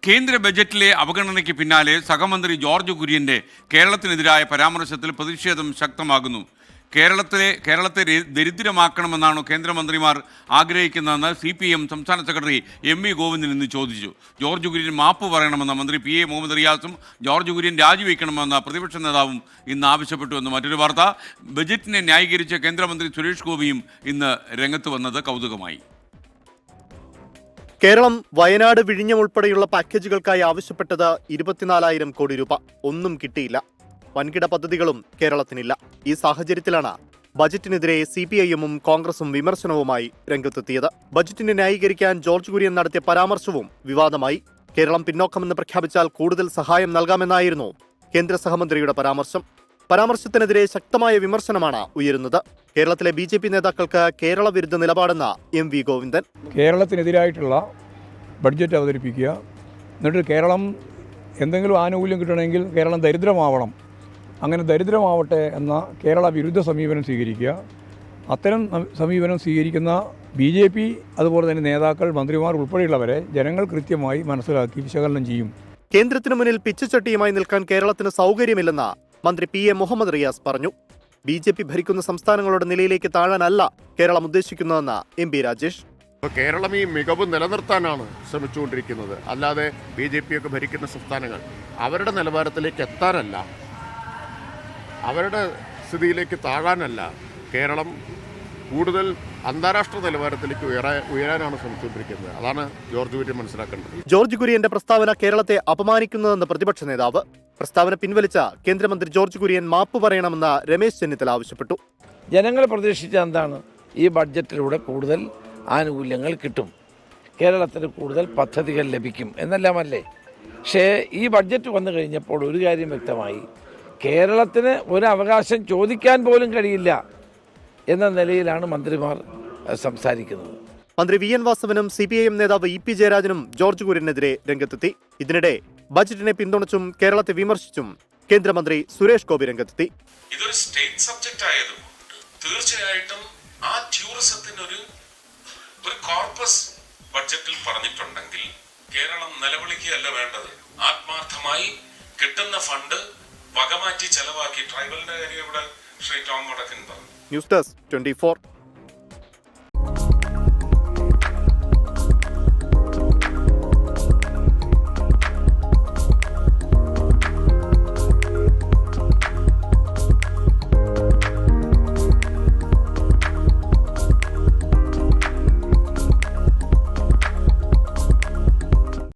കേന്ദ്ര ബജറ്റിലെ അവഗണനയ്ക്ക് പിന്നാലെ സഹമന്ത്രി ജോർജ് കുര്യന്റെ കേരളത്തിനെതിരായ പരാമർശത്തിൽ പ്രതിഷേധം ശക്തമാകുന്നു. കേരളത്തെ ദരിദ്രമാക്കണമെന്നാണോ കേന്ദ്രമന്ത്രിമാർ ആഗ്രഹിക്കുന്നതെന്ന് CPM സംസ്ഥാന സെക്രട്ടറി MV ഗോവിന്ദൻ ഇന്ന് ചോദിച്ചു. ജോർജ് കുര്യൻ മാപ്പ് പറയണമെന്ന മന്ത്രി PA മുഹമ്മദ് റിയാസും ജോർജ് കുര്യൻ രാജിവെക്കണമെന്ന പ്രതിപക്ഷ നേതാവും ഇന്ന് ആവശ്യപ്പെട്ടുവെന്ന് മറ്റൊരു വാർത്ത. ബജറ്റിനെ ന്യായീകരിച്ച കേന്ദ്രമന്ത്രി സുരേഷ് ഗോപിയും ഇന്ന് രംഗത്ത് വന്നത് കൗതുകമായി. കേരളം വയനാട് വിഴിഞ്ഞം ഉൾപ്പെടെയുള്ള പാക്കേജുകൾക്കായി ആവശ്യപ്പെട്ടത് 24,000 കോടി രൂപ. ഒന്നും കിട്ടിയില്ല. വൻകിട പദ്ധതികളും കേരളത്തിനില്ല. ഈ സാഹചര്യത്തിലാണ് ബജറ്റിനെതിരെ CPIM-ഉം കോൺഗ്രസും വിമർശനവുമായി രംഗത്തെത്തിയത്. ബജറ്റിനെ ന്യായീകരിക്കാൻ ജോർജ് കുര്യൻ നടത്തിയ പരാമർശവും വിവാദമായി. കേരളം പിന്നോക്കമെന്ന് പ്രഖ്യാപിച്ചാൽ കൂടുതൽ സഹായം നൽകാമെന്നായിരുന്നു കേന്ദ്ര സഹമന്ത്രിയുടെ പരാമർശം. പരാമർശത്തിനെതിരെ ശക്തമായ വിമർശനമാണ് ഉയരുന്നത്. കേരളത്തിലെ BJP നേതാക്കൾക്ക് കേരള വിരുദ്ധ നിലപാടെന്ന MV ഗോവിന്ദൻ. കേരളത്തിനെതിരായിട്ടുള്ള ബഡ്ജറ്റ് അവതരിപ്പിക്കുക, എന്നിട്ട് കേരളം എന്തെങ്കിലും ആനുകൂല്യം കിട്ടണമെങ്കിൽ കേരളം ദരിദ്രമാവണം, അങ്ങനെ ദരിദ്രമാവട്ടെ എന്ന കേരള വിരുദ്ധ സമീപനം സ്വീകരിക്കുക. അത്തരം സമീപനം സ്വീകരിക്കുന്ന BJP അതുപോലെ തന്നെ നേതാക്കൾ, മന്ത്രിമാർ ഉൾപ്പെടെയുള്ളവരെ ജനങ്ങൾ കൃത്യമായി മനസ്സിലാക്കി വിശകലനം ചെയ്യും. കേന്ദ്രത്തിനു മുന്നിൽ പിച്ചുചട്ടിയുമായി നിൽക്കാൻ കേരളത്തിന് സൗകര്യമില്ലെന്ന് മന്ത്രി PA മുഹമ്മദ് റിയാസ് പറഞ്ഞു. BJP ഭരിക്കുന്ന സംസ്ഥാനങ്ങളുടെ നിലയിലേക്ക് താഴാനല്ല കേരളം ഉദ്ദേശിക്കുന്നതെന്ന് MP രാജേഷ്. കേരളം ഈ മികവ് നിലനിർത്താനാണ് ശ്രമിച്ചുകൊണ്ടിരിക്കുന്നത്. അല്ലാതെ BJP ഒക്കെ ഭരിക്കുന്ന സംസ്ഥാനങ്ങൾ അവരുടെ നിലവാരത്തിലേക്ക് എത്താനല്ല, അവരുടെ സ്ഥിതിയിലേക്ക് താഴാനല്ല. കേരളം കൂടുതൽ അന്താരാഷ്ട്ര നിലവാരത്തിലേക്ക് ഉയരാനാണ് ശ്രമിച്ചുകൊണ്ടിരിക്കുന്നത്. അതാണ് ജോർജ് കുര്യൻ മനസ്സിലാക്കേണ്ടത്. ജോർജ് കുര്യന്റെ പ്രസ്താവന കേരളത്തെ അപമാനിക്കുന്നതെന്ന് പ്രതിപക്ഷ നേതാവ്. പ്രസ്താവന പിൻവലിച്ച കേന്ദ്രമന്ത്രി ജോർജ് കുര്യൻ മാപ്പ് പറയണമെന്ന് രമേശ് ചെന്നിത്തല ആവശ്യപ്പെട്ടു. ജനങ്ങൾ പ്രതീക്ഷിച്ച എന്താണ്? ഈ ബഡ്ജറ്റിലൂടെ കൂടുതൽ ആനുകൂല്യങ്ങൾ കിട്ടും, കേരളത്തിന് കൂടുതൽ പദ്ധതികൾ ലഭിക്കും എന്നെല്ലാമല്ലേ. പക്ഷേ ഈ ബഡ്ജറ്റ് വന്നു കഴിഞ്ഞപ്പോൾ ഒരു കാര്യം വ്യക്തമായി, കേരളത്തിന് ഒരു അവകാശം ചോദിക്കാൻ പോലും കഴിയില്ല എന്ന നിലയിലാണ് മന്ത്രിമാർ സംസാരിക്കുന്നത്. മന്ത്രി VN വാസവനും CPIM നേതാവ് EP ജയരാജനും ജോർജ് കുര്യനെതിരെ രംഗത്തെത്തി. ഇതിനിടെ ബജറ്റിനെ പിന്തുണച്ചും കേരളത്തെ വിമർശിച്ചും കേന്ദ്രമന്ത്രി സുരേഷ് ഗോപി രംഗത്തെത്തി. ഇതൊരു സ്റ്റേറ്റ് സബ്ജക്റ്റ് ആയതുകൊണ്ട് തീർച്ചയായിട്ടും ആ ടൂറിസത്തിന് ഒരു കോർപ്പസ് ബഡ്ജറ്റിൽ പറഞ്ഞിട്ടുണ്ടെങ്കിൽ കേരളം നിലവിളിക്കുകയല്ല വേണ്ടത്. ആത്മാർത്ഥമായി കിട്ടുന്ന ഫണ്ട് വകമാറ്റി ചെലവാക്കി ട്രൈബലിന്റെ കാര്യം ഇവിടെ ശ്രീ ടോം വടക്കൻ പറഞ്ഞു. News desk 24.